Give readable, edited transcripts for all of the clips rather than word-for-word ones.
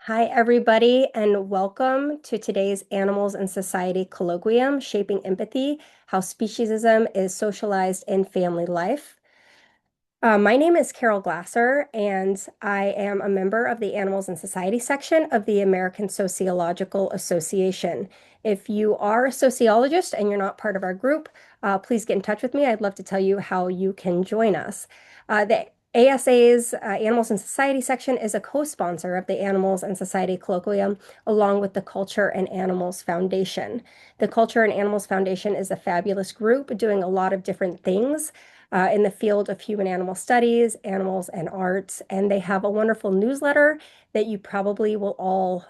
Hi, everybody, and welcome to today's Animals and Society Colloquium, Shaping Empathy, How Speciesism is Socialized in Family Life. My name is Carol Glasser, and I am a member of the Animals and Society section of the American Sociological Association. If you are a sociologist and you're not part of our group, please get in touch with me. I'd love to tell you how you can join us. The ASA's Animals and Society section is a co-sponsor of the Animals and Society Colloquium, along with the Culture and Animals Foundation. The Culture and Animals Foundation is a fabulous group doing a lot of different things in the field of human animal studies, animals, and arts. And they have a wonderful newsletter that you probably will all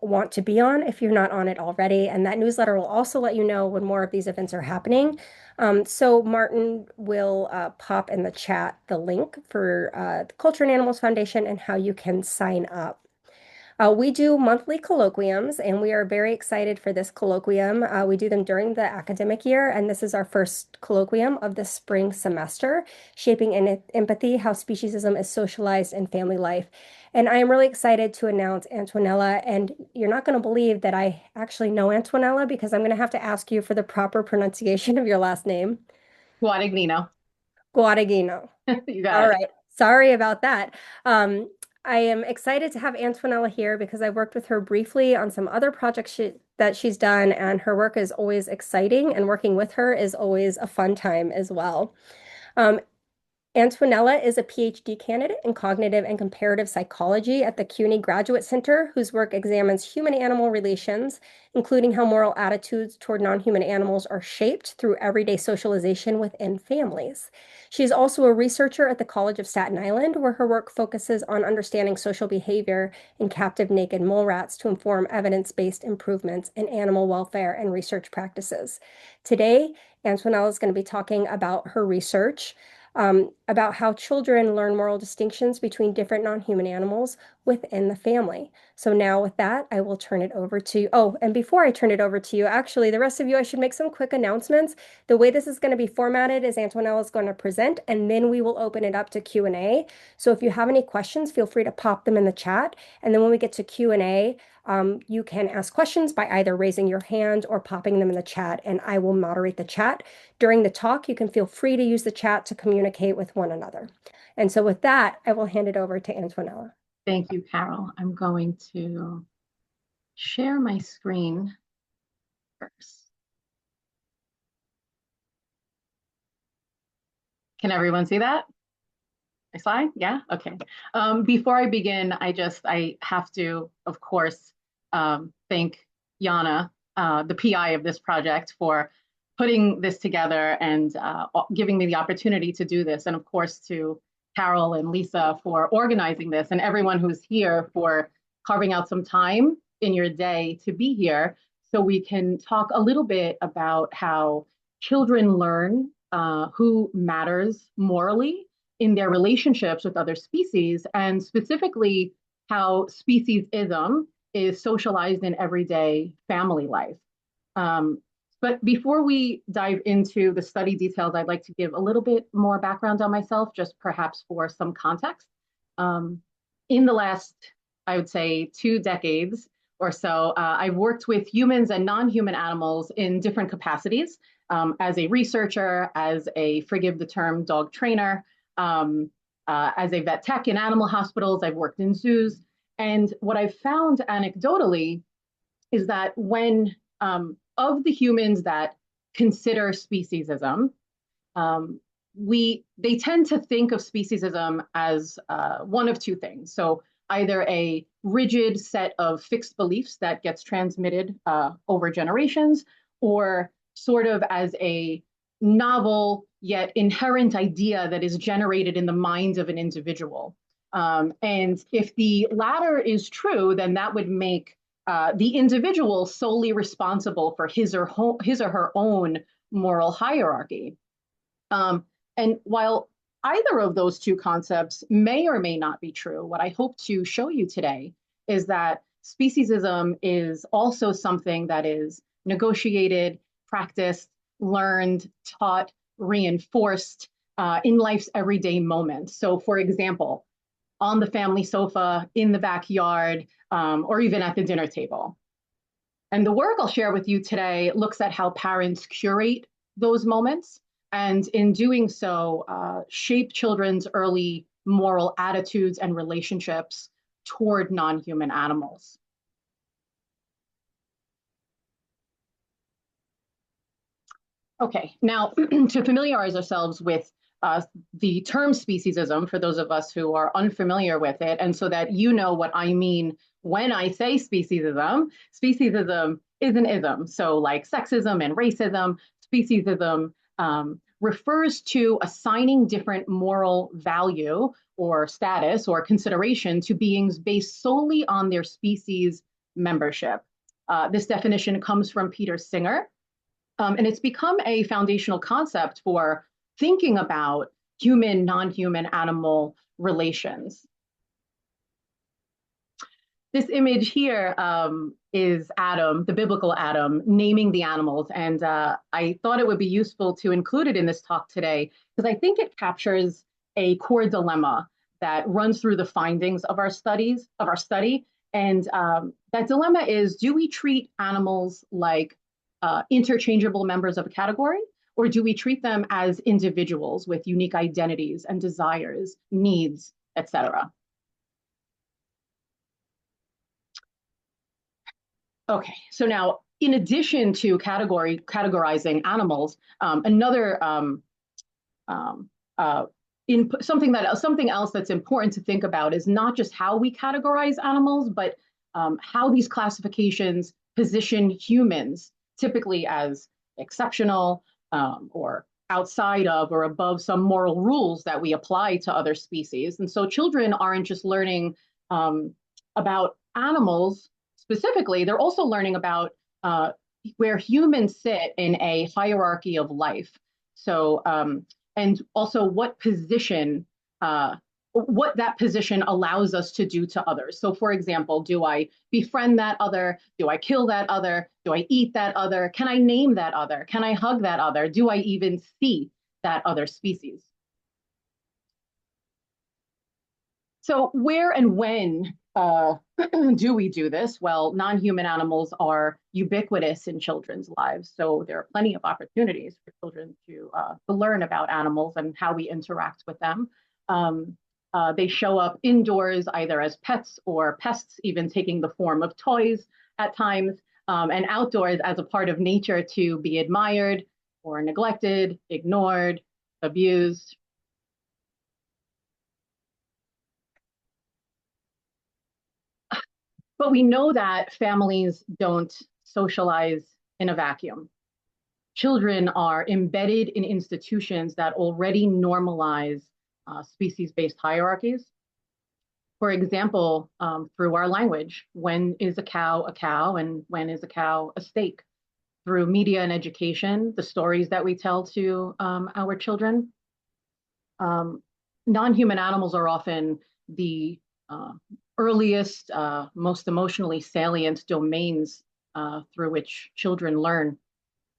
want to be on if you're not on it already. And that newsletter will also let you know when more of these events are happening. So Martin will pop in the chat the link for the Culture and Animals Foundation and how you can sign up. We do monthly colloquiums, and we are very excited for this colloquium. We do them during the academic year, and this is our first colloquium of the spring semester, Shaping Empathy, How Speciesism is Socialized in Family Life. And I am really excited to announce Antonella, and you're not going to believe that I actually know Antonella because I'm going to have to ask you for the proper pronunciation of your last name. Guadagnino. Guadagnino. You got All it. right. Sorry about that. Um, I am excited to have Antonella here because I worked with her briefly on some other projects that she's done, and her work is always exciting, and working with her is always a fun time as well. Um, Antonella is a PhD candidate in cognitive and comparative psychology at the CUNY Graduate Center, whose work examines human-animal relations, including how moral attitudes toward non-human animals are shaped through everyday socialization within families. She is also a researcher at the College of Staten Island, where her work focuses on understanding social behavior in captive naked mole rats to inform evidence-based improvements in animal welfare and research practices. Today, Antonella is going to be talking about her research about how children learn moral distinctions between different non-human animals within the family. So now with that, I will turn it over to you. Oh, and before I turn it over to you, actually, the rest of you, I should make some quick announcements. The way this is going to be formatted is Antonella is going to present, and then we will open it up to Q&A. So if you have any questions, feel free to pop them in the chat. And then when we get to Q&A, you can ask questions by either raising your hand or popping them in the chat, and I will moderate the chat. During the talk, you can feel free to use the chat to communicate with one another. And so with that, I will hand it over to Antonella. Thank you, Carol. I'm going to share my screen first. Can everyone see that? My slide? Yeah? Okay. Before I begin, I have to, of course, thank Yana, the PI of this project, for putting this together and giving me the opportunity to do this. And of course, to Carol and Lisa for organizing this, and everyone who's here for carving out some time in your day to be here so we can talk a little bit about how children learn who matters morally in their relationships with other species, and specifically how speciesism is socialized in everyday family life. Um, but before we dive into the study details, I'd like to give a little bit more background on myself, just perhaps for some context. Um, in the last, I would say, 2 decades or so, I've worked with humans and non-human animals in different capacities, as a researcher, as a, forgive the term, dog trainer, as a vet tech in animal hospitals. I've worked in zoos. And what I've found anecdotally is that when of the humans that consider speciesism, they tend to think of speciesism as one of two things. So either a rigid set of fixed beliefs that gets transmitted over generations, or sort of as a novel yet inherent idea that is generated in the mind of an individual. And if the latter is true, then that would make the individual solely responsible for his or her own moral hierarchy. And while either of those two concepts may or may not be true, what I hope to show you today is that speciesism is also something that is negotiated, practiced, learned, taught, reinforced in life's everyday moments. So, for example, on the family sofa, in the backyard, or even at the dinner table. And the work I'll share with you today looks at how parents curate those moments, and in doing so, shape children's early moral attitudes and relationships toward non-human animals. Okay, now to familiarize ourselves with the term speciesism, for those of us who are unfamiliar with it, and so that you know what I mean when I say speciesism, speciesism is an ism. So, like sexism and racism, speciesism refers to assigning different moral value or status or consideration to beings based solely on their species membership. This definition comes from Peter Singer, and it's become a foundational concept for thinking about human, non-human animal relations. This image here is Adam, the biblical Adam, naming the animals. And I thought it would be useful to include it in this talk today, because I think it captures a core dilemma that runs through the findings of our study. And that dilemma is, do we treat animals like interchangeable members of a category, or do we treat them as individuals with unique identities and desires, needs, etc.? Okay, so now in addition to categorizing animals, another something else that's important to think about is not just how we categorize animals, but how these classifications position humans, typically as exceptional, or outside of or above some moral rules that we apply to other species. And so children aren't just learning about animals specifically, they're also learning about where humans sit in a hierarchy of life. So, and also what that position allows us to do to others. So, for example, do I befriend that other? Do I kill that other? Do I eat that other? Can I name that other? Can I hug that other? Do I even see that other species? So, where and when do we do this? Well, non-human animals are ubiquitous in children's lives, so there are plenty of opportunities for children to learn about animals and how we interact with them. They show up indoors either as pets or pests, even taking the form of toys at times, and outdoors as a part of nature to be admired or neglected, ignored, abused. But we know that families don't socialize in a vacuum. Children are embedded in institutions that already normalize species-based hierarchies. For example, through our language, when is a cow and when is a cow a steak? Through media and education, the stories that we tell to our children. Non-human animals are often the earliest, most emotionally salient domains through which children learn.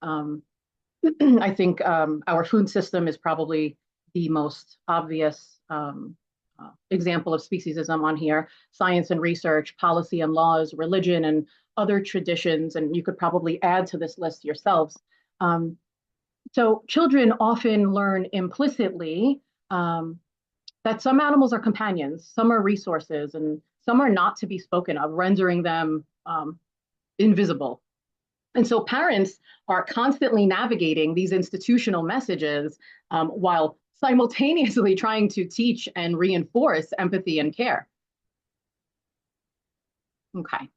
I think our food system is probably the most obvious example of speciesism on here. Science and research, policy and laws, religion, and other traditions, and you could probably add to this list yourselves. So children often learn implicitly that some animals are companions, some are resources, and some are not to be spoken of, rendering them invisible. And so parents are constantly navigating these institutional messages while simultaneously trying to teach and reinforce empathy and care. Okay.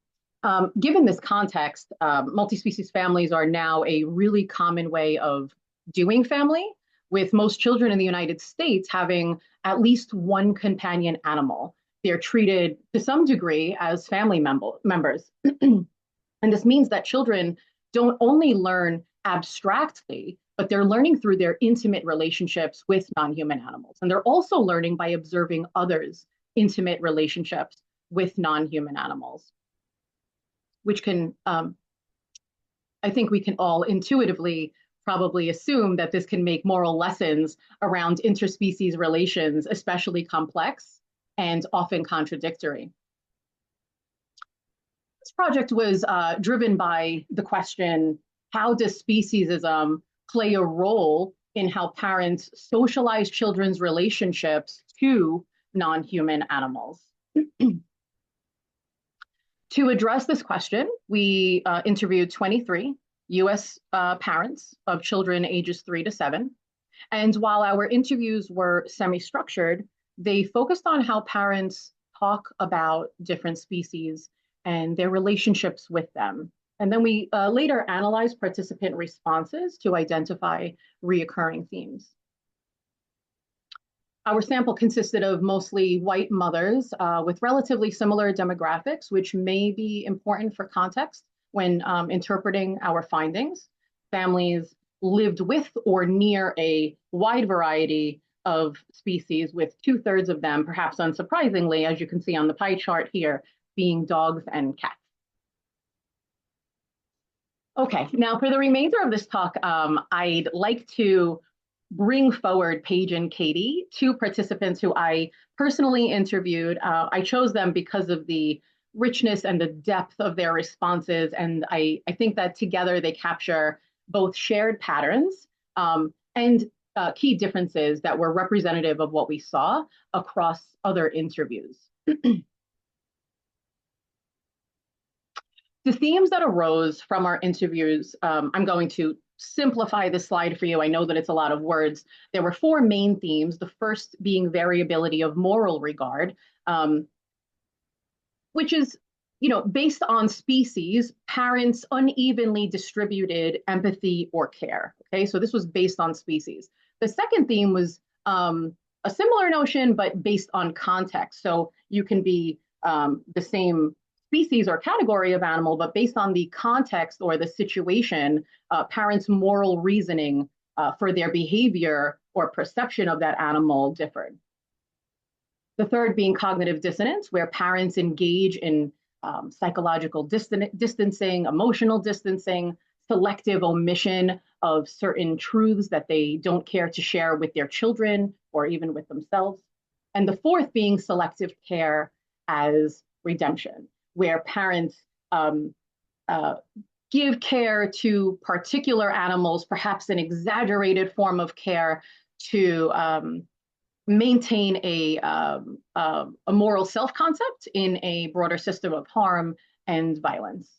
Given this context, multi-species families are now a really common way of doing family, with most children in the United States having at least one companion animal. They're treated to some degree as family members. And this means that children don't only learn abstractly, but they're learning through their intimate relationships with non-human animals. And they're also learning by observing others' intimate relationships with non-human animals, which can, I think we can all intuitively probably assume that this can make moral lessons around interspecies relations especially complex and often contradictory. This project was driven by the question, how does speciesism play a role in how parents socialize children's relationships to non-human animals? To address this question, we interviewed 23 US parents of children ages 3 to 7. And while our interviews were semi-structured, they focused on how parents talk about different species and their relationships with them. And then we later analyzed participant responses to identify reoccurring themes. Our sample consisted of mostly white mothers with relatively similar demographics, which may be important for context when interpreting our findings. Families lived with or near a wide variety of species, with 2/3 of them, perhaps unsurprisingly, as you can see on the pie chart here, being dogs and cats. Okay, now for the remainder of this talk, I'd like to bring forward Paige and Katie, two participants who I personally interviewed. I chose them because of the richness and the depth of their responses, and I think that together they capture both shared patterns and key differences that were representative of what we saw across other interviews. The themes that arose from our interviews, I'm going to simplify this slide for you. I know that it's a lot of words. There were 4 main themes, the first being variability of moral regard, which is, based on species, parents unevenly distributed empathy or care. Okay, so this was based on species. The second theme was a similar notion, but based on context. So you can be the same species or category of animal, but based on the context or the situation, parents' moral reasoning for their behavior or perception of that animal differed. The third being cognitive dissonance, where parents engage in psychological distancing, emotional distancing, selective omission of certain truths that they don't care to share with their children or even with themselves. And the fourth being selective care as redemption, where parents give care to particular animals, perhaps an exaggerated form of care to maintain a moral self-concept in a broader system of harm and violence.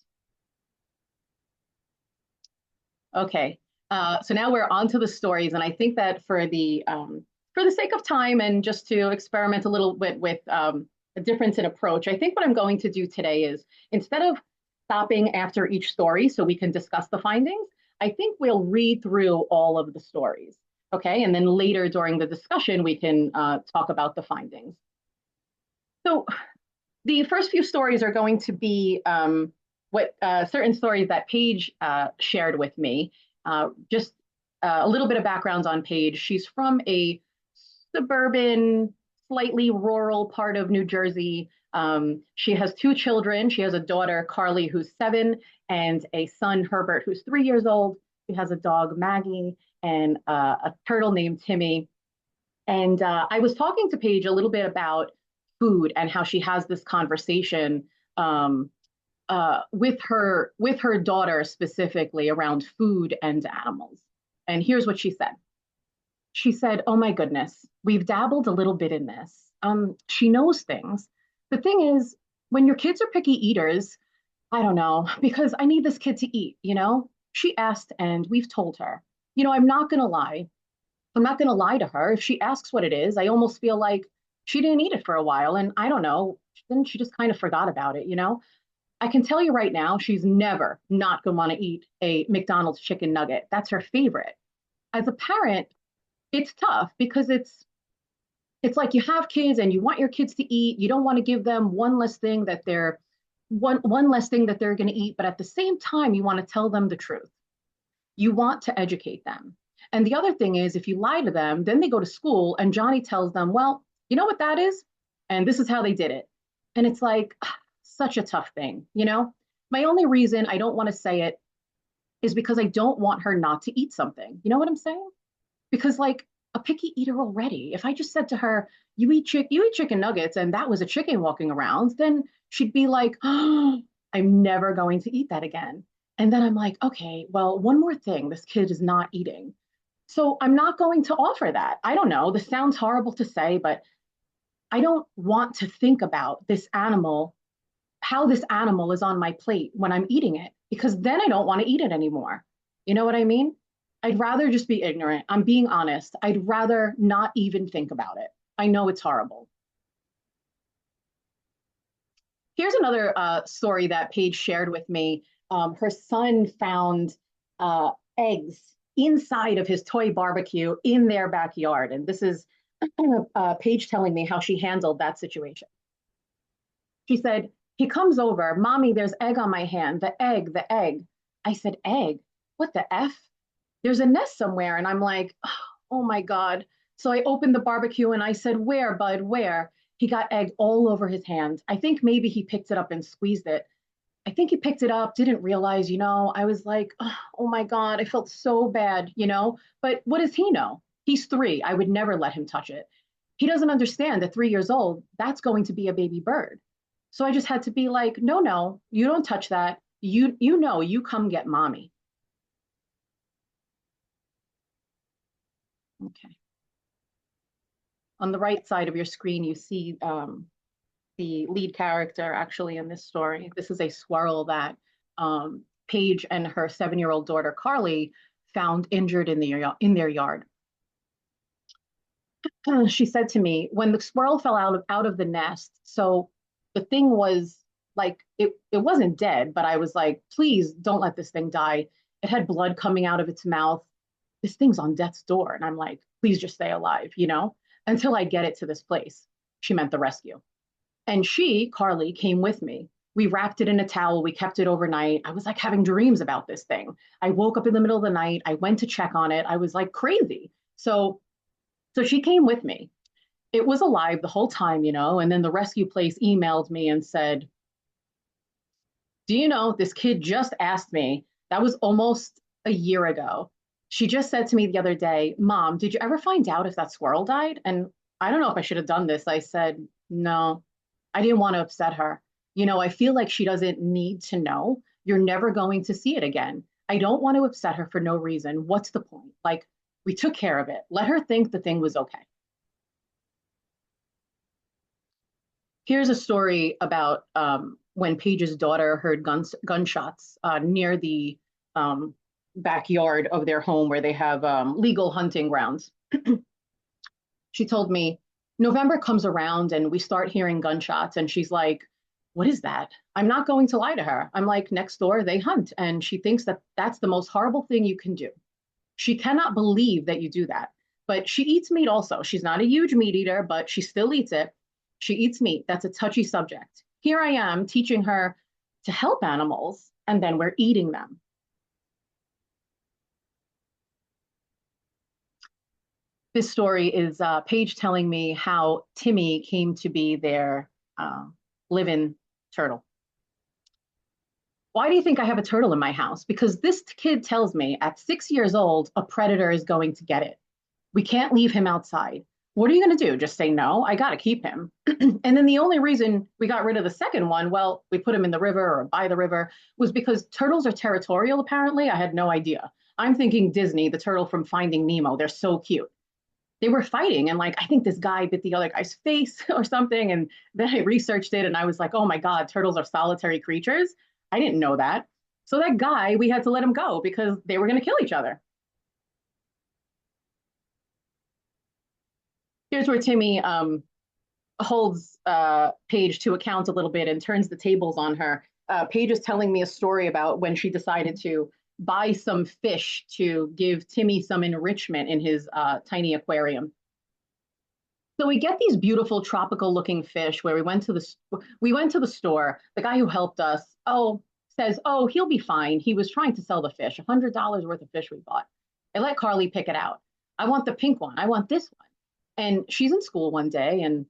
Okay, so now we're on to the stories, and I think that for the sake of time and just to experiment a little bit with a difference in approach, I think what I'm going to do today is, instead of stopping after each story so we can discuss the findings, I think we'll read through all of the stories. Okay, and then later during the discussion, we can talk about the findings. So the first few stories are going to be certain stories that Paige shared with me. Just a little bit of background on Paige. She's from a suburban, slightly rural part of New Jersey. She has 2 children. She has a daughter, Carly, who's 7, and a son, Herbert, who's 3 years old. She has a dog, Maggie, and a turtle named Timmy. And I was talking to Paige a little bit about food and how she has this conversation with her daughter specifically around food and animals. And here's what she said. She said, "Oh my goodness, we've dabbled a little bit in this. She knows things. The thing is, when your kids are picky eaters, I don't know, because I need this kid to eat, She asked and we've told her. I'm not going to lie. I'm not going to lie to her. If she asks what it is, I almost feel like she didn't eat it for a while. And I don't know, then she just kind of forgot about it, I can tell you right now, she's never not going to want to eat a McDonald's chicken nugget. That's her favorite. As a parent, it's tough because it's like you have kids and you want your kids to eat. You don't want to give them one less thing that they're going to eat, but at the same time, you want to tell them the truth. You want to educate them. And the other thing is, if you lie to them, then they go to school and Johnny tells them, well, you know what that is? And this is how they did it. And it's like, such a tough thing, My only reason I don't want to say it is because I don't want her not to eat something. You know what I'm saying? Because a picky eater already. If I just said to her, you eat chicken nuggets, and that was a chicken walking around, then she'd be like, oh, I'm never going to eat that again. And then I'm like, okay, well, one more thing this kid is not eating. So I'm not going to offer that. I don't know. This sounds horrible to say, but I don't want to think about this animal, how this animal is on my plate when I'm eating it, because then I don't want to eat it anymore. You know what I mean? I'd rather just be ignorant. I'm being honest. I'd rather not even think about it. I know it's horrible. Here's another story that Paige shared with me. Her son found eggs inside of his toy barbecue in their backyard. And this is Paige telling me how she handled that situation. She said, he comes over, Mommy, there's egg on my hand, the egg, the egg. I said, egg? What the F? There's a nest somewhere. And I'm like, oh my God. So I opened the barbecue and I said, where, bud, where? He got egg all over his hand. I think maybe he picked it up and squeezed it. I think he picked it up, didn't realize, I was like, oh my God, I felt so bad. But what does he know? He's 3. I would never let him touch it. He doesn't understand at 3 years old, that's going to be a baby bird. So I just had to be like, no, no, you don't touch that. You come get mommy. Okay. On the right side of your screen, you see the lead character actually in this story. This is a squirrel that Paige and her 7-year-old daughter Carly found injured in their yard. She said to me, when the squirrel fell out of the nest, so the thing was like it wasn't dead, but I was like, please don't let this thing die. It had blood coming out of its mouth. This thing's on death's door. And I'm like, please just stay alive, until I get it to this place. She meant the rescue. And she, Carly, came with me. We wrapped it in a towel. We kept it overnight. I was like having dreams about this thing. I woke up in the middle of the night. I went to check on it. I was like crazy. So she came with me. It was alive the whole time, and then the rescue place emailed me and said, do you know this kid just asked me? That was almost a year ago. She just said to me the other day, Mom, did you ever find out if that squirrel died? And I don't know if I should have done this. I said, no, I didn't want to upset her. I feel like she doesn't need to know. You're never going to see it again. I don't want to upset her for no reason. What's the point? Like, we took care of it. Let her think the thing was okay. Here's a story about when Paige's daughter heard gunshots near the um, backyard of their home where they have legal hunting grounds. She told me, November comes around and we start hearing gunshots. And she's like, what is that? I'm not going to lie to her. I'm like, next door, they hunt. And she thinks that that's the most horrible thing you can do. She cannot believe that you do that. But she eats meat also. She's not a huge meat eater, but she still eats it. She eats meat. That's a touchy subject. Here I am teaching her to help animals, and then we're eating them. This story is Paige telling me how Timmy came to be their uh, live-in turtle. Why do you think I have a turtle in my house? Because this kid tells me at 6 years old, a predator is going to get it. We can't leave him outside. What are you going to do? Just say no? I got to keep him. And then the only reason we got rid of the second one, well, we put him in the river or by the river, was because turtles are territorial, apparently. I had no idea. I'm thinking Disney, the turtle from Finding Nemo. They're so cute. They were fighting, and like, I think this guy bit the other guy's face or something. And then I researched it and I was like, oh my God, turtles are solitary creatures. I didn't know that. So that guy, we had to let him go because they were going to kill each other. Here's where Timmy holds Paige to account a little bit and turns the tables on her. Paige is telling me a story about when she decided to buy some fish to give Timmy some enrichment in his tiny aquarium. So we get these beautiful tropical looking fish where we went to the store. The guy who helped us, says, oh, he'll be fine. He was trying to sell the fish, $100 worth of fish we bought. I let Carly pick it out. I want the pink one. I want this one. And she's in school one day, and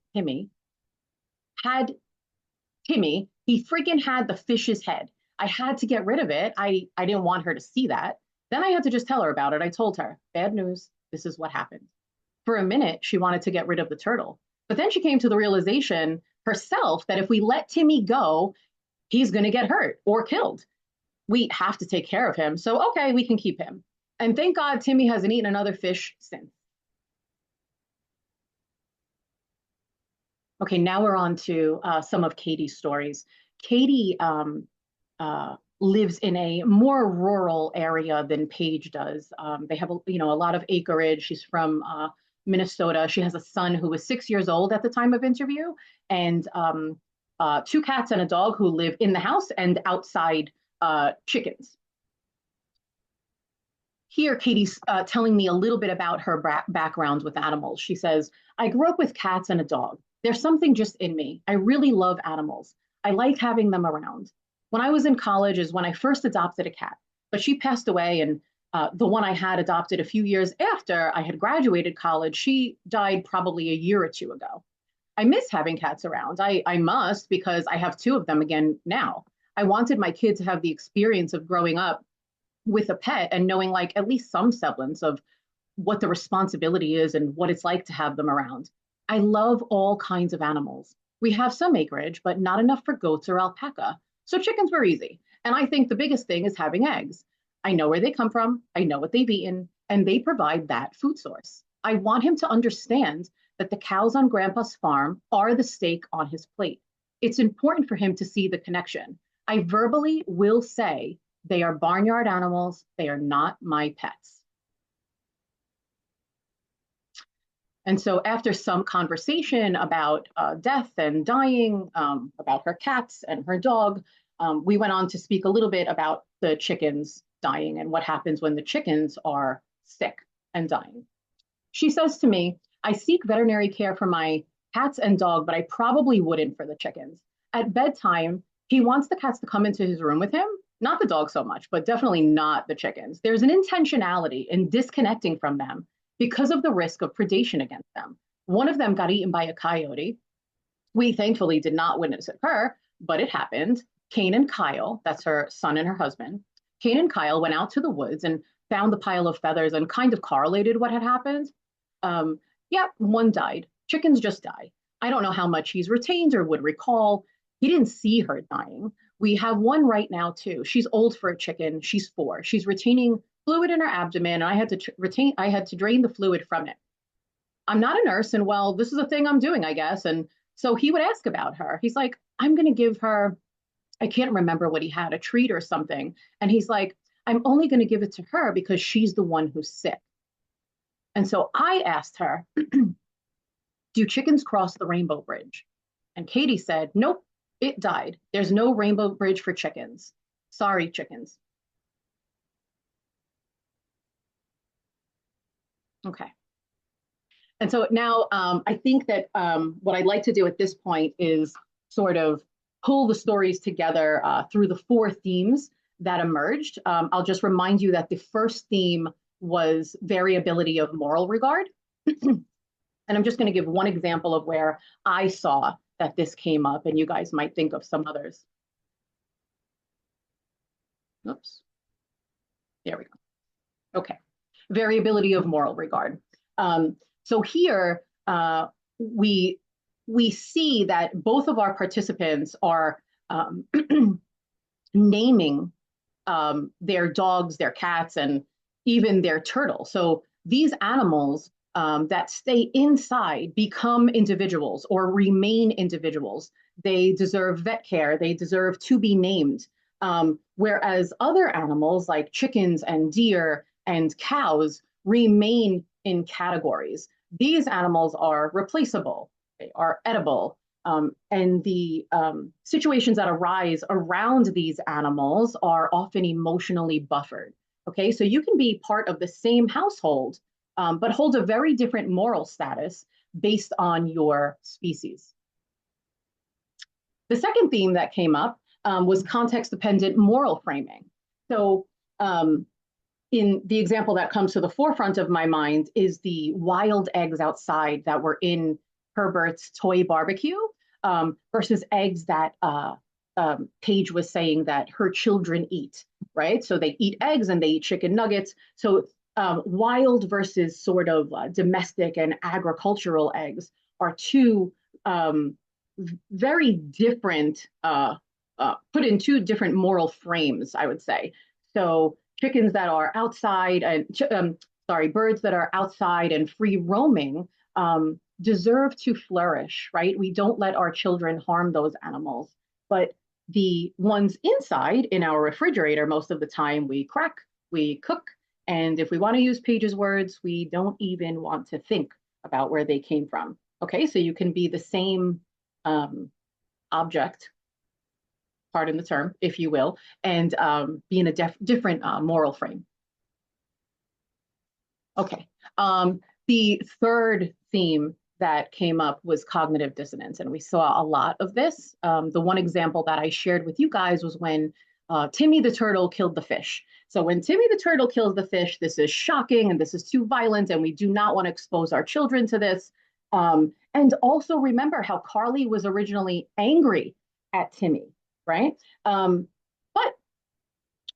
had he freaking had the fish's head. I had to get rid of it. I didn't want her to see that. Then I had to just tell her about it. I told her, bad news, this is what happened. For a minute, she wanted to get rid of the turtle. But then she came to the realization herself that if we let Timmy go, he's going to get hurt or killed. We have to take care of him. So, okay, we can keep him. And thank God Timmy hasn't eaten another fish since. Okay, now we're on to some of Katie's stories. Katie lives in a more rural area than Paige does. They have, a lot of acreage. She's from Minnesota. She has a son who was 6 years old at the time of interview, and two cats and a dog who live in the house and outside chickens. Here, Katie's telling me a little bit about her background with animals. She says, I grew up with cats and a dog. There's something just in me. I really love animals. I like having them around. When I was in college is when I first adopted a cat, but she passed away, and the one I had adopted a few years after I had graduated college, she died probably a year or two ago. I miss having cats around. I must, because I have two of them again now. I wanted my kids to have the experience of growing up with a pet and knowing like at least some semblance of what the responsibility is and what it's like to have them around. I love all kinds of animals. We have some acreage, but not enough for goats or alpaca. So chickens were easy. And I think the biggest thing is having eggs. I know where they come from, I know what they've eaten, and they provide that food source. I want him to understand that the cows on Grandpa's farm are the steak on his plate. It's important for him to see the connection. I verbally will say they are barnyard animals, they are not my pets. And so after some conversation about death and dying, about her cats and her dog, we went on to speak a little bit about the chickens dying and what happens when the chickens are sick and dying. She says to me, I seek veterinary care for my cats and dog, but I probably wouldn't for the chickens. At bedtime, he wants the cats to come into his room with him, not the dog so much, but definitely not the chickens. There's an intentionality in disconnecting from them because of the risk of predation against them. One of them got eaten by a coyote. We thankfully did not witness it her, but it happened. Kane and Kyle, that's her son and her husband, Kane and Kyle went out to the woods and found the pile of feathers and kind of correlated what had happened. Yeah, one died. Chickens just die. I don't know how much he's retained or would recall. He didn't see her dying. We have one right now too. She's old for a chicken. She's 4. She's retaining fluid in her abdomen, and I had to drain the fluid from it. I'm not a nurse, and well, this is a thing I'm doing, I guess. And so he would ask about her. He's like, I'm going to give her, I can't remember what he had, a treat or something. And he's like, I'm only going to give it to her because she's the one who's sick. And so I asked her, do chickens cross the rainbow bridge? And Katie said, nope, it died. There's no rainbow bridge for chickens. Sorry, chickens. Okay. And so now I think that what I'd like to do at this point is sort of pull the stories together through the 4 themes that emerged. I'll just remind you that the first theme was variability of moral regard. And I'm just going to give one example of where I saw that this came up, and you guys might think of some others. Oops. There we go. Okay. Variability of moral regard. So here we see that both of our participants are naming their dogs, their cats, and even their turtle. So these animals that stay inside become individuals or remain individuals. They deserve vet care. They deserve to be named. Whereas other animals like chickens and deer and cows remain in categories. These animals are replaceable, they are edible, and the situations that arise around these animals are often emotionally buffered. Okay, so you can be part of the same household, but hold a very different moral status based on your species. The second theme that came up was context-dependent moral framing. So in the example that comes to the forefront of my mind is the wild eggs outside that were in Herbert's toy barbecue versus eggs that Paige was saying that her children eat, right? So they eat eggs and they eat chicken nuggets. So Wild versus sort of domestic and agricultural eggs are two um, very different, put in two different moral frames, I would say. So chickens that are outside and sorry, birds that are outside and free roaming deserve to flourish, right? We don't let our children harm those animals, but the ones inside in our refrigerator, most of the time we crack, we cook, and if we want to use Paige's words, we don't even want to think about where they came from. Okay, so you can be the same um, object, pardon the term, if you will, and be in a different moral frame. Okay. The third theme that came up was cognitive dissonance, and we saw a lot of this. The one example that I shared with you guys was when Timmy the turtle killed the fish. So when Timmy the turtle kills the fish, this is shocking and this is too violent, and we do not want to expose our children to this. And also remember how Carly was originally angry at Timmy, right? But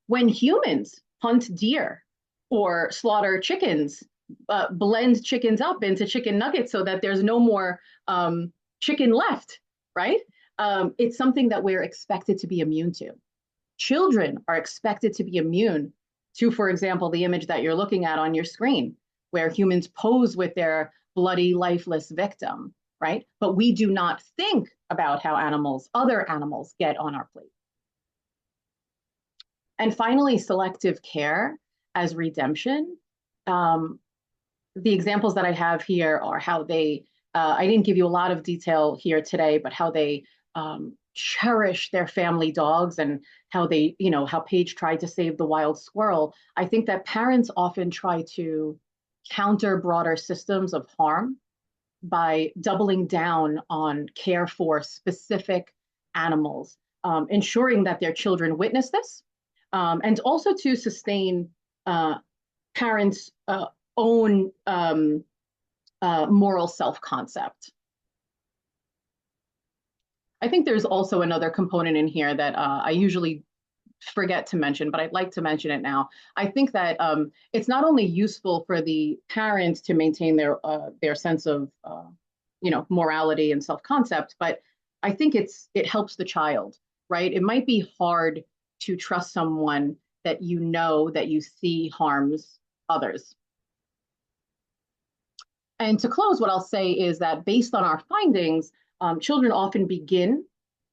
when humans hunt deer or slaughter chickens, blend chickens up into chicken nuggets so that there's no more chicken left, right? It's something that we're expected to be immune to. Children are expected to be immune to, for example, the image that you're looking at on your screen, where humans pose with their bloody, lifeless victim, right? But we do not think about how other animals get on our plate. And finally, selective care as redemption. Um, the examples that I have here are how I didn't give you a lot of detail here today, but how they cherish their family dogs and how how Paige tried to save the wild squirrel. I think that parents often try to counter broader systems of harm by doubling down on care for specific animals, ensuring that their children witness this, and also to sustain parents' own moral self-concept. I think there's also another component in here that I usually forget to mention, but I'd like to mention it now. I think that it's not only useful for the parents to maintain their sense of morality and self-concept, but I think it helps the child, right? It might be hard to trust someone that that you see harms others. And to close, what I'll say is that based on our findings, children often begin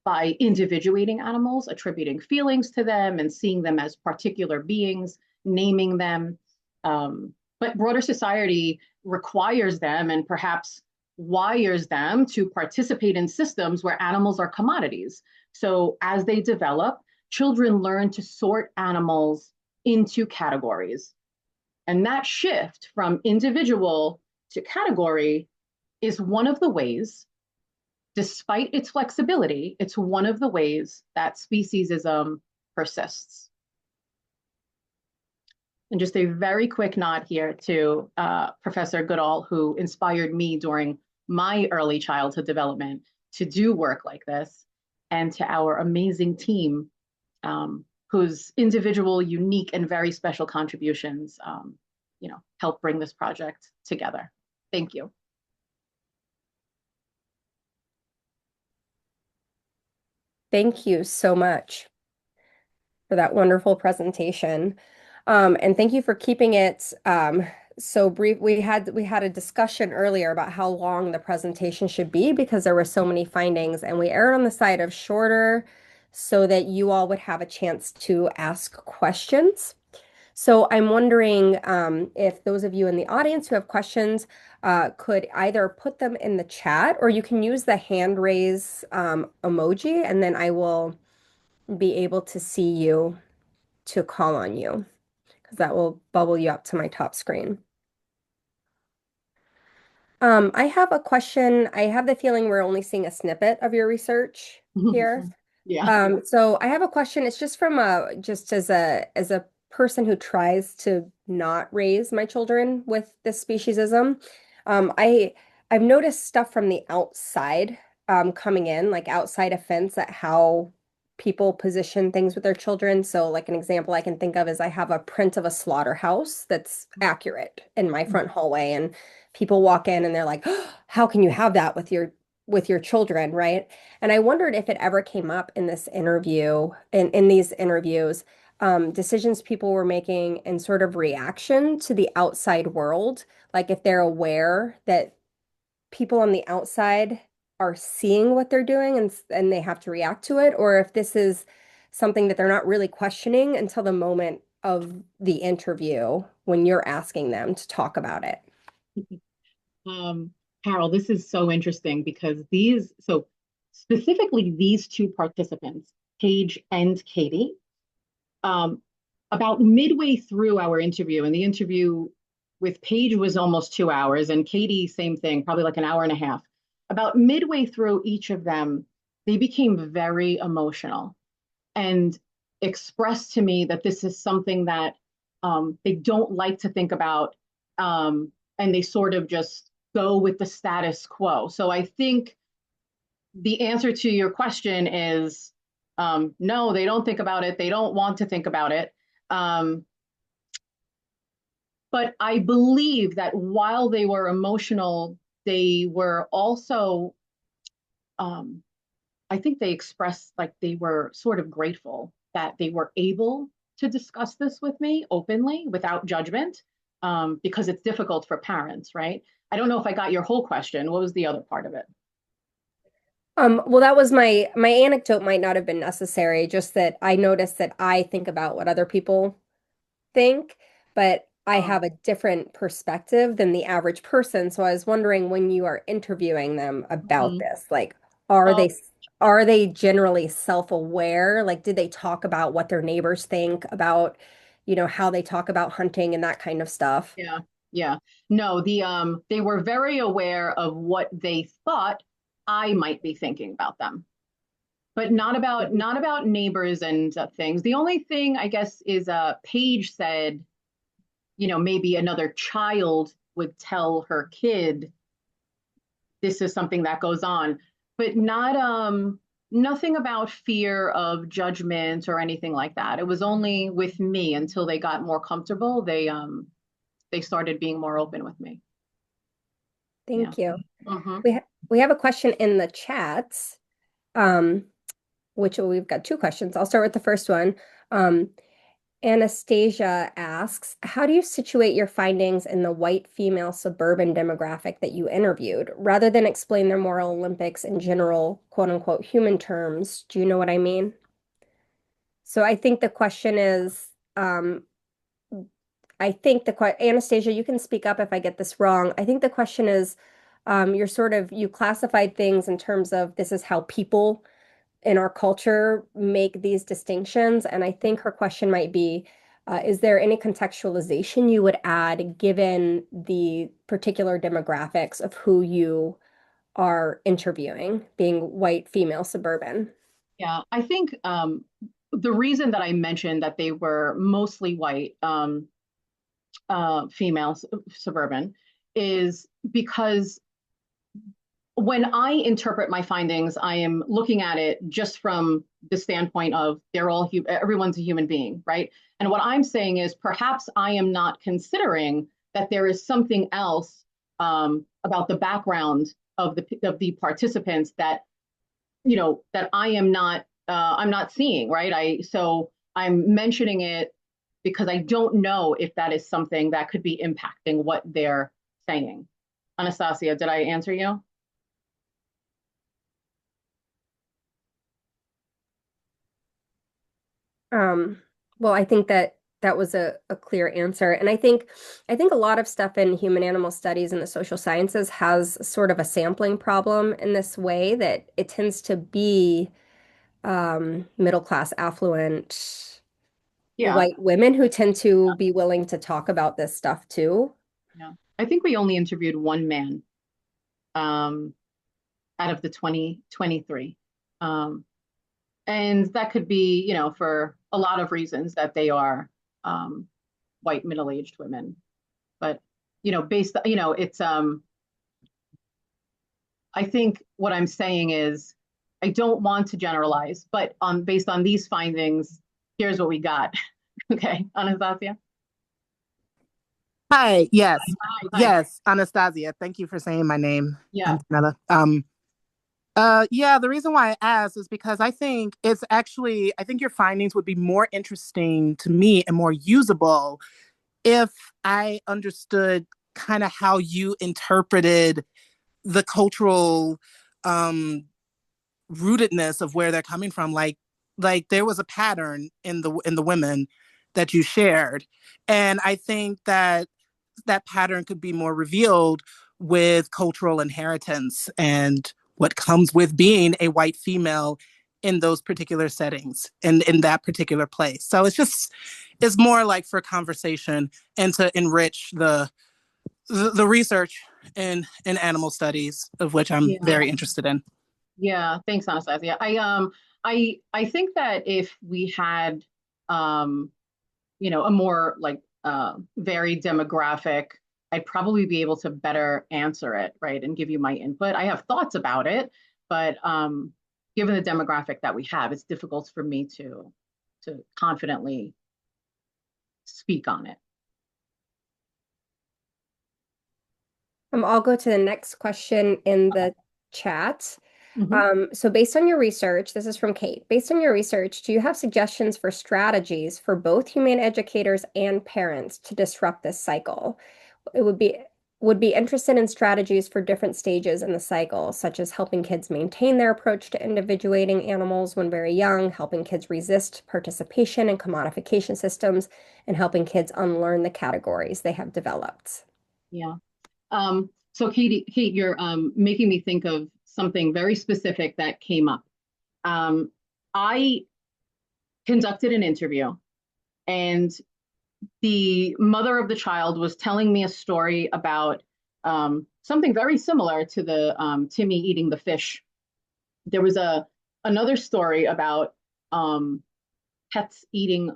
by individuating animals, attributing feelings to them, and seeing them as particular beings, naming them. But broader society requires them and perhaps wires them to participate in systems where animals are commodities. So as they develop, children learn to sort animals into categories. And that shift from individual to category is one of the ways, despite its flexibility, it's one of the ways that speciesism persists. And just a very quick nod here to Professor Goodall, who inspired me during my early childhood development to do work like this, and to our amazing team, whose individual, unique, and very special contributions, help bring this project together. Thank you. Thank you so much for that wonderful presentation. And thank you for keeping it so brief. We had a discussion earlier about how long the presentation should be because there were so many findings, and we erred on the side of shorter so that you all would have a chance to ask questions. So I'm wondering if those of you in the audience who have questions could either put them in the chat, or you can use the hand raise emoji, and then I will be able to see you to call on you because that will bubble you up to my top screen. I have a question. I have the feeling we're only seeing a snippet of your research here. Yeah. So I have a question. It's just from just as a person who tries to not raise my children with this speciesism. I've noticed stuff from the outside coming in, like outside a fence, at how people position things with their children. So, like an example I can think of is I have a print of a slaughterhouse that's accurate in my front hallway, and people walk in and they're like, oh, "How can you have that with your children?" Right? And I wondered if it ever came up in this interview, in these interviews, decisions people were making in sort of reaction to the outside world, like if they're aware that people on the outside are seeing what they're doing and they have to react to it, or if this is something that they're not really questioning until the moment of the interview when you're asking them to talk about it. Um, Carol, this is so interesting because so specifically these two participants, Paige and Katie, um, about midway through our interview, and the interview with Paige was almost 2 hours, and Katie, same thing, probably like an hour and a half. About midway through each of them, they became very emotional and expressed to me that this is something that they don't like to think about, and they sort of just go with the status quo. So I think the answer to your question is no, they don't think about it. They don't want to think about it. Um, but I believe that while they were emotional, they were also, um, I think they expressed like they were sort of grateful that they were able to discuss this with me openly without judgment, because it's difficult for parents, right? I don't know if I got your whole question. What was the other part of it? Well, that was my anecdote might not have been necessary, just that I noticed that I think about what other people think, but I Oh, have a different perspective than the average person. So I was wondering when you are interviewing them about mhm. this, like, are Oh, they are they generally self-aware? Like, did they talk about what their neighbors think about, how they talk about hunting and that kind of stuff? yeah, yeah. No, they were very aware of what they thought I might be thinking about them, but not about neighbors and things. The only thing I guess is Paige said, maybe another child would tell her kid this is something that goes on, but nothing about fear of judgment or anything like that. It was only with me until they got more comfortable. They started being more open with me. Yeah. Thank you. Hmm. We have a question in the chats, um, which we've got two questions. I'll start with the first one. Um, Anastasia asks, how do you situate your findings in the white female suburban demographic that you interviewed, rather than explain their moral Olympics in general, quote unquote, human terms? Do you know what I mean? So I think the question is, I think Anastasia, you can speak up if I get this wrong. I think the question is, you classified things in terms of this is how people in our culture make these distinctions. And I think her question might be, is there any contextualization you would add given the particular demographics of who you are interviewing, being white, female, suburban? Yeah, I think the reason that I mentioned that they were mostly white, female, suburban, is because when I interpret my findings, I am looking at it just from the standpoint of everyone's a human being, right? And what I'm saying is perhaps I am not considering that there is something else about the background of the participants that that I'm not seeing, right? I'm mentioning it because I don't know if that is something that could be impacting what they're saying. Anastasia, did I answer you? Um, well, I think that that was a clear answer. And I think a lot of stuff in human animal studies and the social sciences has sort of a sampling problem in this way that it tends to be middle class, affluent Yeah. white women who tend to be willing to talk about this stuff too. Yeah. I think we only interviewed one man um, out of the 2023. Um, and that could be, for a lot of reasons that they are um, white middle-aged women. But, based, it's, I think what I'm saying is I don't want to generalize, but based on these findings, here's what we got. Okay, Anastasia. Hi, yes, Hi. yes, Anastasia. Thank you for saying my name, Yeah. Antonella. Yeah, the reason why I asked is because I think your findings would be more interesting to me and more usable if I understood kind of how you interpreted the cultural um rootedness of where they're coming from. Like there was a pattern in the women that you shared. And I think that that pattern could be more revealed with cultural inheritance and what comes with being a white female in those particular settings and in that particular place. So it's more like for conversation and to enrich the research in animal studies, of which I'm Yeah. very interested in. Yeah, thanks, Anastasia. I think that if we had a more like varied demographic, I'd probably be able to better answer it, right, and give you my input. I have thoughts about it, but given the demographic that we have, it's difficult for me to confidently speak on it. I'll go to the next question in the chat. Mhm. So based on your research, this is from Kate. Based on your research, do you have suggestions for strategies for both humane educators and parents to disrupt this cycle? It would be interested in strategies for different stages in the cycle, such as helping kids maintain their approach to individuating animals when very young, helping kids resist participation in commodification systems, and helping kids unlearn the categories they have developed. Yeah. So Kate, you're making me think of something very specific that came up. I conducted an interview, and the mother of the child was telling me a story about something very similar to the Timmy eating the fish. There was another story about pets eating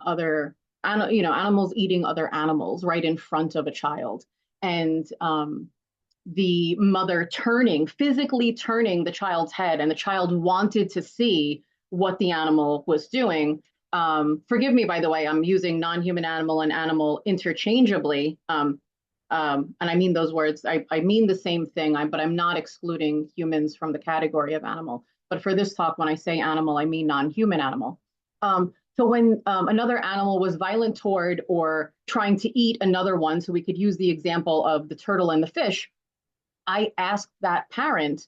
animals eating other animals right in front of a child, and the mother physically turning the child's head, and the child wanted to see what the animal was doing. Forgive me, by the way, I'm using non-human animal and animal interchangeably. And I mean those words, I mean the same thing, but I'm not excluding humans from the category of animal. But for this talk, when I say animal, I mean non-human animal. So when another animal was violent toward or trying to eat another one, so we could use the example of the turtle and the fish, I asked that parent,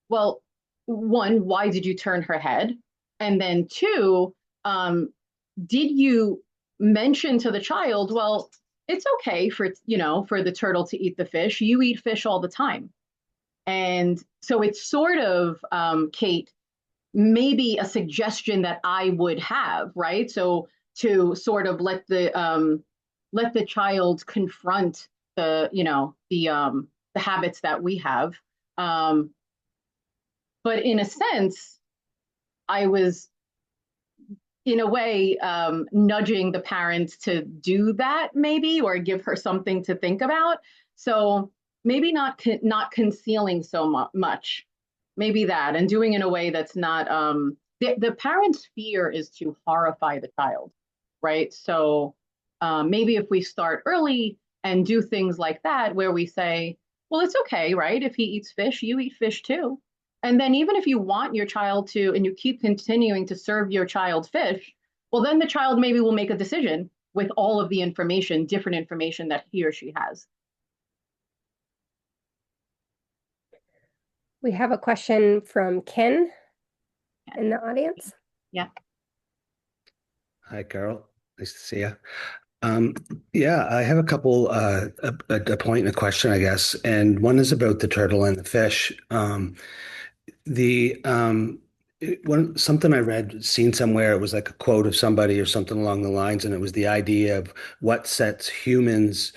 well, one, why did you turn her head? And then two, did you mention to the child, well, it's okay for the turtle to eat the fish. You eat fish all the time. And so it's sort of, Kate, maybe a suggestion that I would have, right? So to sort of let the child confront the habits that we have. Um, but in a sense, I was in a way nudging the parents to do that maybe, or give her something to think about. So maybe not concealing so much, maybe that, and doing in a way that's not the parent's fear is to horrify the child, right? So maybe if we start early and do things like that, where we say, well, it's okay, right? If he eats fish, you eat fish too. And then even if you want your child to, and you keep continuing to serve your child fish, well, then the child maybe will make a decision with all of the information, different information that he or she has. We have a question from Ken in the audience. Yeah. Hi, Carol. Nice to see you. Um, yeah, I have a couple, a point and a question, I guess. And one is about the turtle and the fish. The something I read, seen somewhere, it was like a quote of somebody or something along the lines, and it was the idea of what sets humans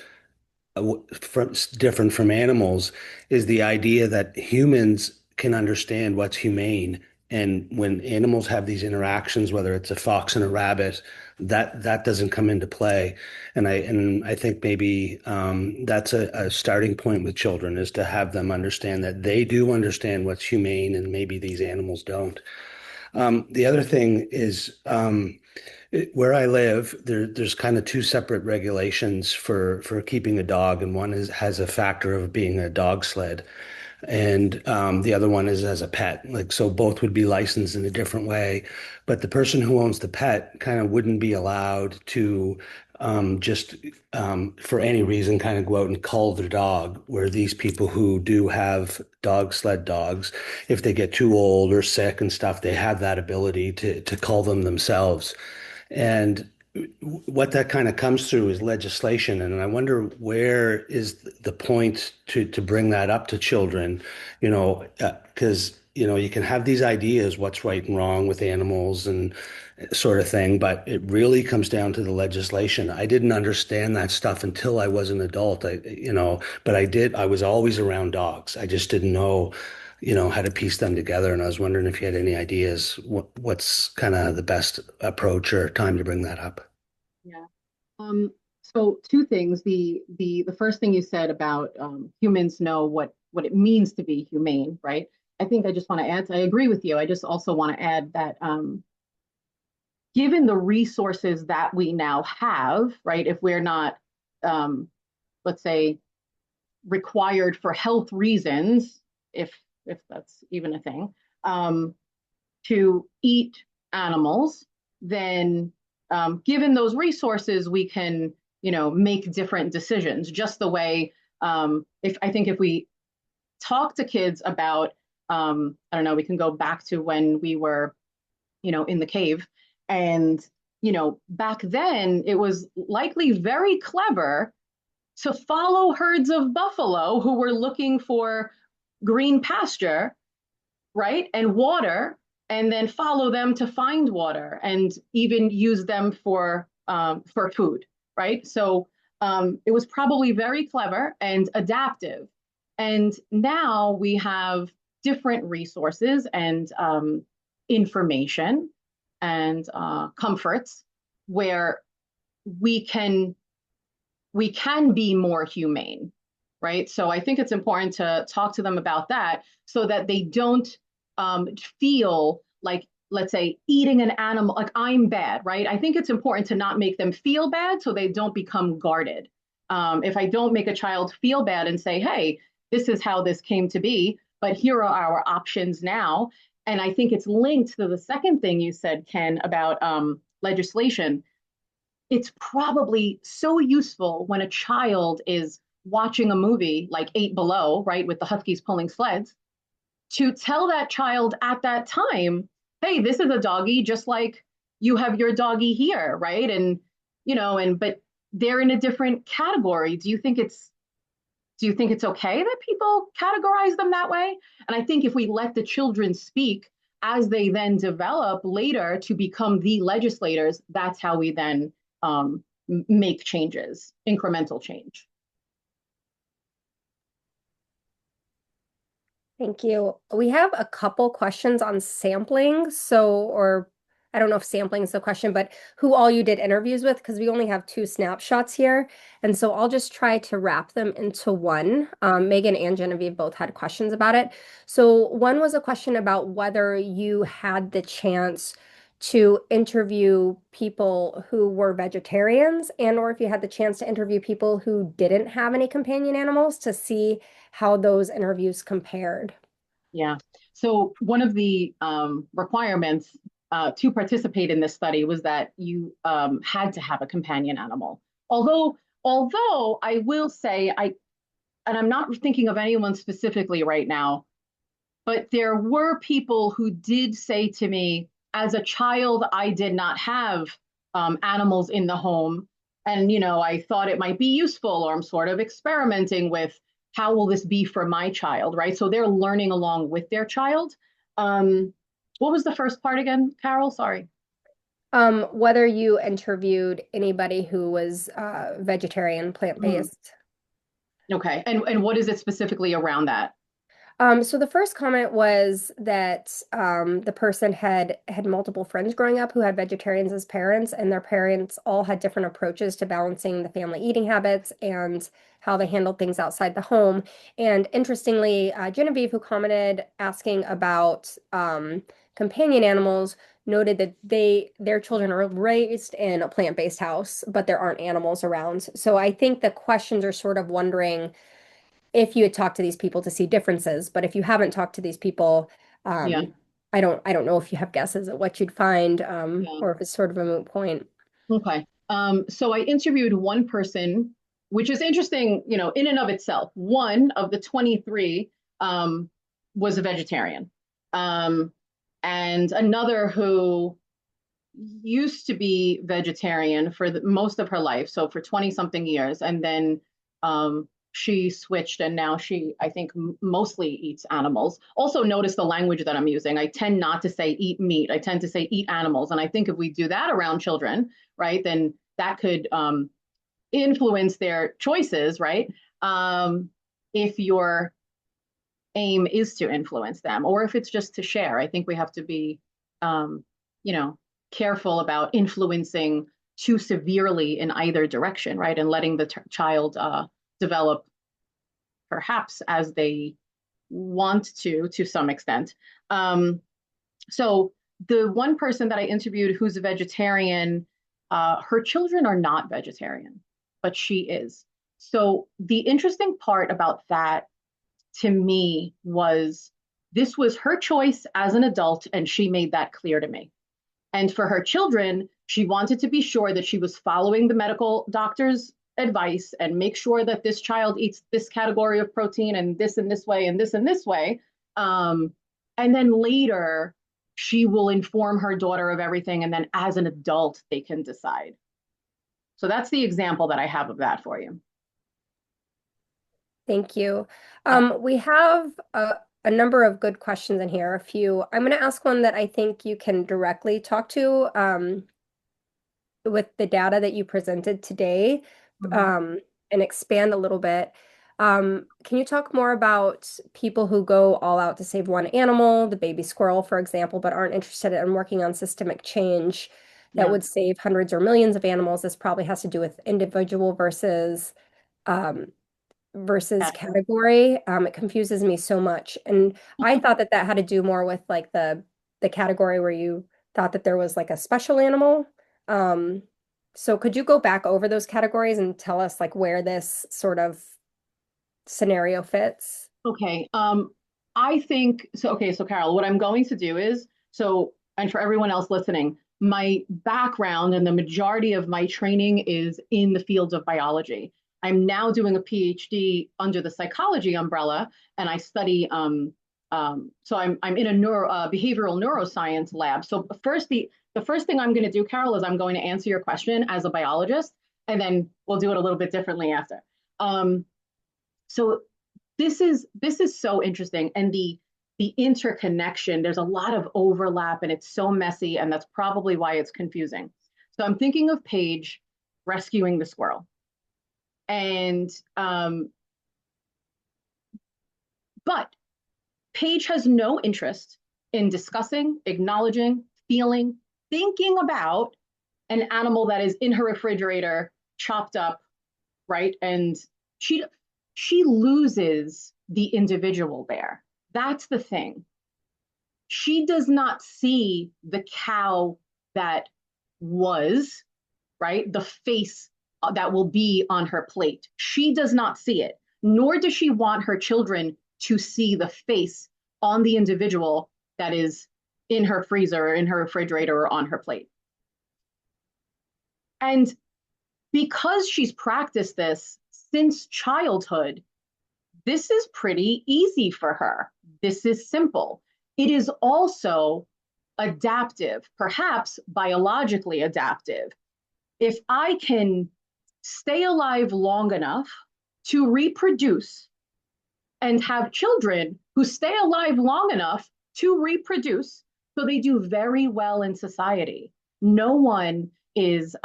different from animals is the idea that humans can understand what's humane. And when animals have these interactions, whether it's a fox and a rabbit, that doesn't come into play. And I think maybe that's a starting point with children is to have them understand that they do understand what's humane, and maybe these animals don't. The other thing is where I live, there's kind of two separate regulations for keeping a dog, and one is has a factor of being a dog sled, and the other one is as a pet. Like so, both would be licensed in a different way, but the person who owns the pet kind of wouldn't be allowed to just for any reason kind of go out and cull their dog. Where these people who do have dog sled dogs, if they get too old or sick and stuff, they have that ability to cull them themselves. And what that kind of comes through is legislation. And I wonder where is the point to bring that up to children, because, you can have these ideas, what's right and wrong with animals and sort of thing, but it really comes down to the legislation. I didn't understand that stuff until I was an adult. But I was always around dogs. I just didn't know how to piece them together. And I was wondering if you had any ideas what's kind of the best approach or time to bring that up. Yeah. So two things. The first thing you said about humans know what it means to be humane, right? I think I just want to add, I agree with you. I just also want to add that given the resources that we now have, right, if we're not, let's say, required for health reasons, if that's even a thing, to eat animals, then given those resources, we can, make different decisions. Just the way, if we talk to kids about, I don't know, we can go back to when we were, in the cave, and back then it was likely very clever to follow herds of buffalo who were looking for green pasture, right? And water, and then follow them to find water and even use them for food, right? So it was probably very clever and adaptive. And now we have different resources and information and comforts where we can we can be more humane, right? So I think it's important to talk to them about that so that they don't feel like, let's say, eating an animal, like I'm bad, right? I think it's important to not make them feel bad so they don't become guarded. If I don't make a child feel bad and say, hey, this is how this came to be, but here are our options now. And I think it's linked to the second thing you said, Ken, about legislation. It's probably so useful when a child is watching a movie like Eight Below, right, with the Huskies pulling sleds, to tell that child at that time, hey, this is a doggy, just like you have your doggy here, right? And but they're in a different category. Do you think it's okay that people categorize them that way? And I think if we let the children speak as they then develop later to become the legislators, that's how we then make changes, incremental change. Thank you. We have a couple questions on sampling. Or I don't know if sampling is the question, but who all you did interviews with, because we only have two snapshots here. And so I'll just try to wrap them into one. Megan and Genevieve both had questions about it. So one was a question about whether you had the chance to interview people who were vegetarians and or if you had the chance to interview people who didn't have any companion animals to see how those interviews compared. Yeah. So one of the requirements to participate in this study was that you had to have a companion animal. Although I will say and I'm not thinking of anyone specifically right now, but there were people who did say to me, as a child, I did not have animals in the home. And, I thought it might be useful, or I'm sort of experimenting with how will this be for my child, right? So they're learning along with their child. What was the first part again, Carol? Sorry. Whether you interviewed anybody who was vegetarian, Mm, plant-based. okay. And what is it specifically around that? So the first comment was that the person had multiple friends growing up who had vegetarians as parents, and their parents all had different approaches to balancing the family eating habits and how they handled things outside the home. And interestingly, Genevieve, who commented asking about companion animals noted that their children are raised in a plant-based house, but there aren't animals around. So I think the questions are sort of wondering if you had talked to these people to see differences, but if you haven't talked to these people, Yeah. I don't know if you have guesses at what you'd find, Yeah. or if it's sort of a moot point. Okay. So I interviewed one person, which is interesting, in and of itself. One of the 23 um, was a vegetarian. Um, and another who used to be vegetarian for most of her life, so for 20 something years, and then she switched and now she, I think, mostly eats animals. Also notice the language that I'm using. I tend not to say eat meat. I tend to say eat animals. And I think if we do that around children, right, then that could influence their choices, right? If your aim is to influence them, or if it's just to share. I think we have to be, you know, careful about influencing too severely in either direction, right? And letting the child develop perhaps as they want to some extent. So the one person that I interviewed who's a vegetarian, her children are not vegetarian, but she is. So the interesting part about that to me was this was her choice as an adult, and she made that clear to me. And for her children, she wanted to be sure that she was following the medical doctor's advice and make sure that this child eats this category of protein and this way and this way. And then later, she will inform her daughter of everything. And then as an adult, they can decide. So that's the example that I have of that for you. Thank you. Yeah. We have a number of good questions in here. A few. I'm going to ask one that I think you can directly talk to with the data that you presented today, Mhm. and expand a little bit. Can you talk more about people who go all out to save one animal, the baby squirrel, for example, but aren't interested in working on systemic change that Yeah. would save hundreds or millions of animals? This probably has to do with individual um, versus Yeah. category. It confuses me so much. And I thought that that had to do more with like the category where you thought that there was like a special animal. Um, so could you go back over those categories and tell us like where this sort of scenario fits? Okay. I think so. Okay. So, Carol, what I'm going to do is so, and for everyone else listening, my background and the majority of my training is in the fields of biology. I'm now doing a PhD under the psychology umbrella, and I study. So I'm in a behavioral neuroscience lab. So first, the first thing I'm going to do, Carol, is I'm going to answer your question as a biologist, and then we'll do it a little bit differently after. So this is so interesting, and the interconnection, there's a lot of overlap and it's so messy, and that's probably why it's confusing. So I'm thinking of Paige rescuing the squirrel, and but Paige has no interest in discussing, acknowledging, feeling, thinking about an animal that is in her refrigerator chopped up, right? And she she loses the individual there. That's the thing. She does not see the cow that was, right? The face that will be on her plate. She does not see it, nor does she want her children to see the face on the individual that is in her freezer or in her refrigerator or on her plate. And because she's practiced this since childhood, this is pretty easy for her. This is simple. It is also adaptive, perhaps biologically adaptive. If I can stay alive long enough to reproduce and have children who stay alive long enough to reproduce, so they do very well in society. No one is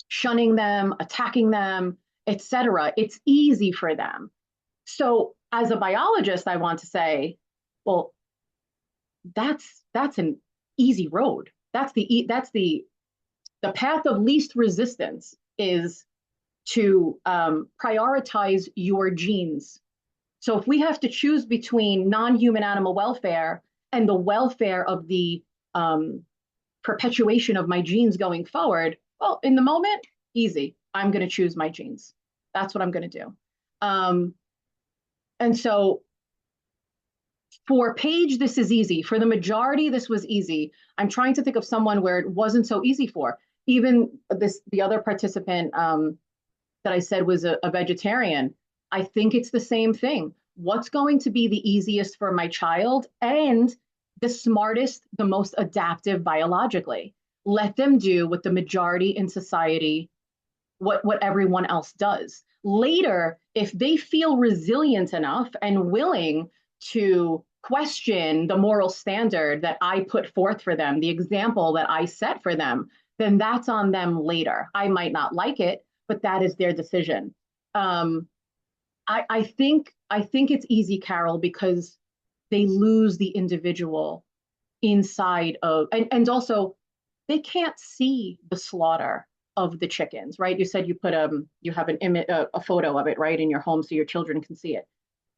shunning them, attacking them, etc. It's easy for them. So as a biologist, I want to say, well, that's an easy road. That's the path of least resistance is to prioritize your genes. So if we have to choose between non-human animal welfare and the welfare of the perpetuation of my genes going forward, well, in the moment, easy. I'm going to choose my genes. That's what I'm going to do. And so for Paige, this is easy. For the majority, this was easy. I'm trying to think of someone where it wasn't so easy for. Even the other participant that I said was a vegetarian. I think it's the same thing. What's going to be the easiest for my child and the smartest, the most adaptive biologically? Let them do what the majority in society, what everyone else does. Later, if they feel resilient enough and willing to question the moral standard that I put forth for them, the example that I set for them, then that's on them later. I might not like it, but that is their decision. I think it's easy, Carol, because they lose the individual inside of, and also they can't see the slaughter of the chickens, right? You said you have an image, a photo of it, right, in your home so your children can see it.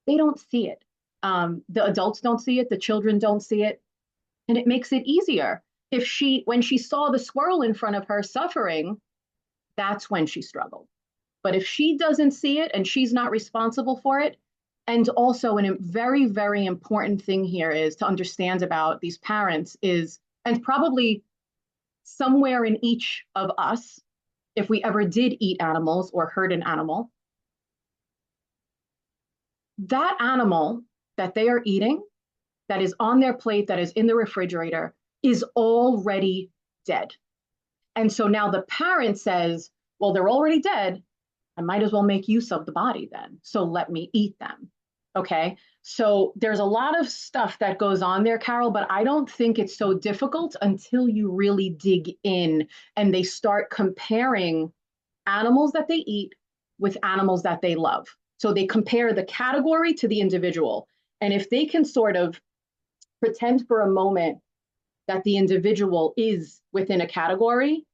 They don't see it. The adults don't see it. The children don't see it, and it makes it easier. When she saw the squirrel in front of her suffering, that's when she struggled. But if she doesn't see it and she's not responsible for it, and also a very, very important thing here is to understand about these parents is, and probably somewhere in each of us, if we ever did eat animals or hurt an animal, that animal that they are eating, that is on their plate, that is in the refrigerator, is already dead. And so now the parent says, well, they're already dead. I might as well make use of the body then. So let me eat them. Okay. So there's a lot of stuff that goes on there, Carol, but I don't think it's so difficult until you really dig in and they start comparing animals that they eat with animals that they love. So they compare the category to the individual. And if they can sort of pretend for a moment that the individual is within a category,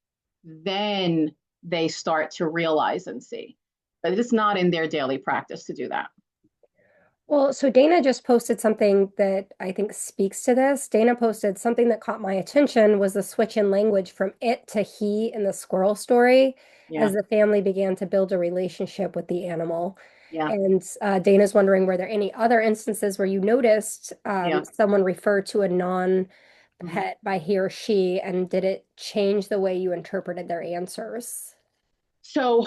then they start to realize and see. But it's not in their daily practice to do that. Well, so Dana just posted something that I think speaks to this. Dana posted something that caught my attention was the switch in language from it to he in the squirrel story Yeah. as the family began to build a relationship with the animal. Yeah. And Dana's wondering, were there any other instances where you noticed Yeah. someone refer to a Mhm. non-pet by he or she, and did it change the way you interpreted their answers? So,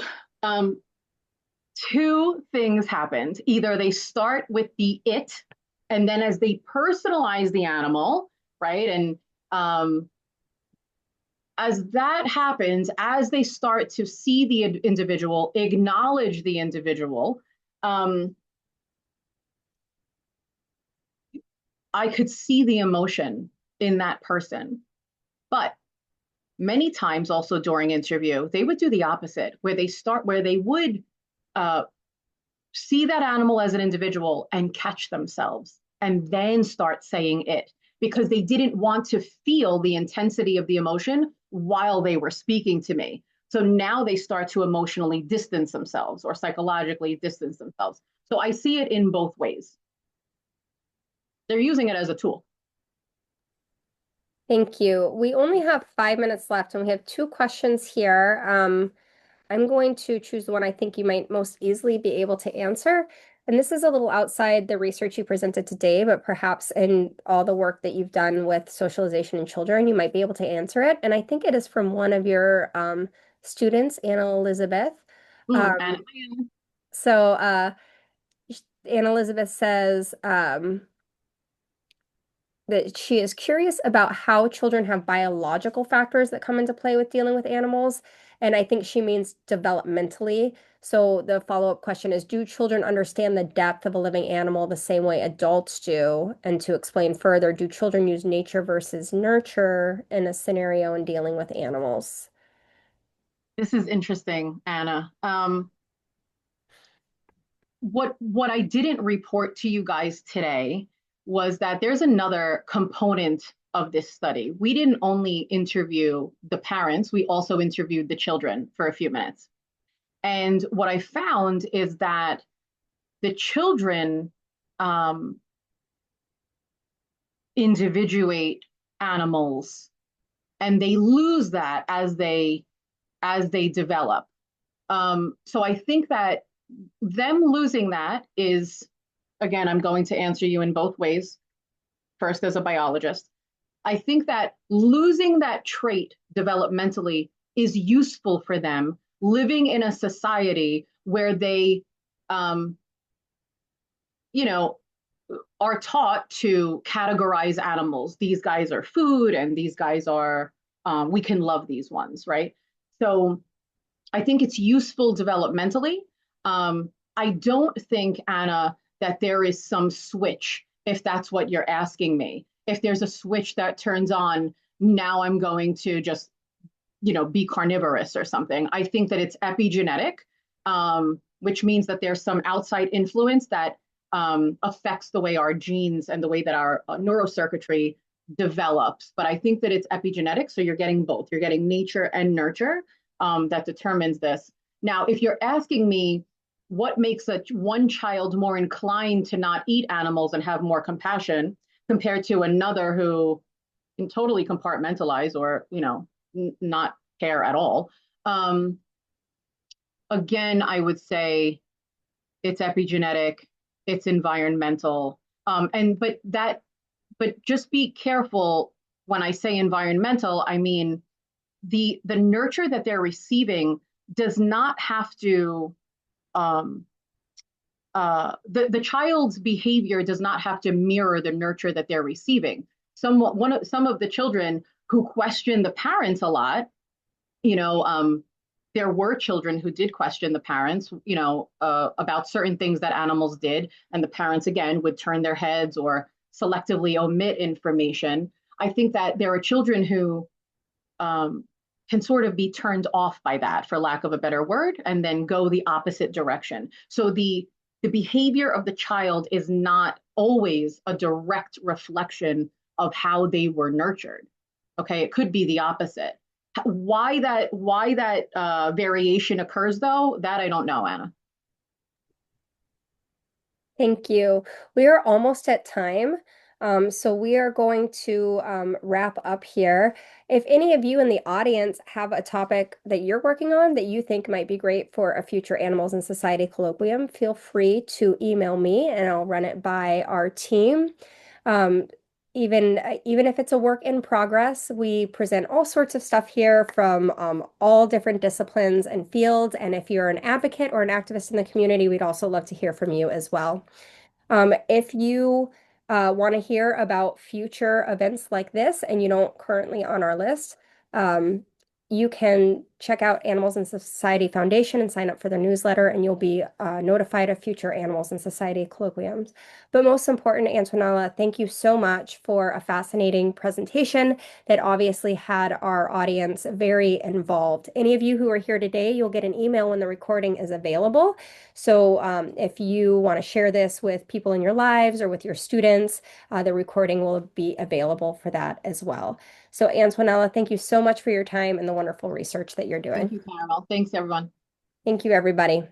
two things happened. Either they start with the it, and then as they personalize the animal, right? And as that happens, as they start to see the individual, acknowledge the individual, I could see the emotion in that person. But many times also during interview, they would do the opposite, where they would uh, see that animal as an individual and catch themselves and then start saying it because they didn't want to feel the intensity of the emotion while they were speaking to me. So now they start to emotionally distance themselves or psychologically distance themselves. So I see it in both ways. They're using it as a tool. Thank you. We only have 5 minutes left, and we have two questions here. I'm going to choose the one I think you might most easily be able to answer. And this is a little outside the research you presented today, but perhaps in all the work that you've done with socialization in children, you might be able to answer it. And I think it is from one of your students, Anna Elizabeth. Ooh, Um, and so Anna Elizabeth says, that she is curious about how children have biological factors that come into play with dealing with animals. And I think she means developmentally. So the follow-up question is, do children understand the depth of a living animal the same way adults do? And to explain further, do children use nature versus nurture in a scenario in dealing with animals? this is interesting, Anna. What I didn't report to you guys today was that there's another component of this study. We didn't only interview the parents, we also interviewed the children for a few minutes. And what I found is that the children, um, individuate animals, and they lose that as they develop. So I think that them losing that is, again, I'm going to answer you in both ways. First, as a biologist, I think that losing that trait developmentally is useful for them living in a society where they, um, you know, are taught to categorize animals. These guys are food, and these guys are, we can love these ones, right? So I think it's useful developmentally. I don't think, Anna, that there is some switch, if that's what you're asking me. If there's a switch that turns on, now I'm going to just, be carnivorous or something. I think that it's epigenetic, which means that there's some outside influence that affects the way our genes and the way that our neurocircuitry develops. But I think that it's epigenetic, so you're getting both. You're getting nature and nurture that determines this. Now, if you're asking me what makes one child more inclined to not eat animals and have more compassion compared to another who can totally compartmentalize or, not care at all. Um, Again, I would say it's epigenetic, it's environmental, and but just be careful when I say environmental. I mean the nurture that they're receiving does not have to. The child's behavior does not have to mirror the nurture that they're receiving. Some of the children who question the parents a lot, you know, there were children who did question the parents, about certain things that animals did, and the parents again would turn their heads or selectively omit information. I think that there are children who can sort of be turned off by that, for lack of a better word, and then go the opposite direction. So the behavior of the child is not always a direct reflection of how they were nurtured. Okay, it could be the opposite. Why that variation occurs, though, that I don't know, Anna. Thank you. We are almost at time. So we are going to wrap up here. If any of you in the audience have a topic that you're working on that you think might be great for a future Animals in Society colloquium, feel free to email me and I'll run it by our team. Um, even if it's a work in progress, we present all sorts of stuff here from all different disciplines and fields. And if you're an advocate or an activist in the community, we'd also love to hear from you as well. If you want to hear about future events like this and you don't currently on our list, um, you can check out Animals in Society Foundation and sign up for their newsletter, and you'll be notified of future Animals in Society colloquiums. But most important, Antonella, thank you so much for a fascinating presentation that obviously had our audience very involved. Any of you who are here today, you'll get an email when the recording is available. So if you want to share this with people in your lives or with your students, the recording will be available for that as well. So Antonella, thank you so much for your time and the wonderful research that you're Thank doing. you, Caramel. Thanks, everyone. Thank you, everybody.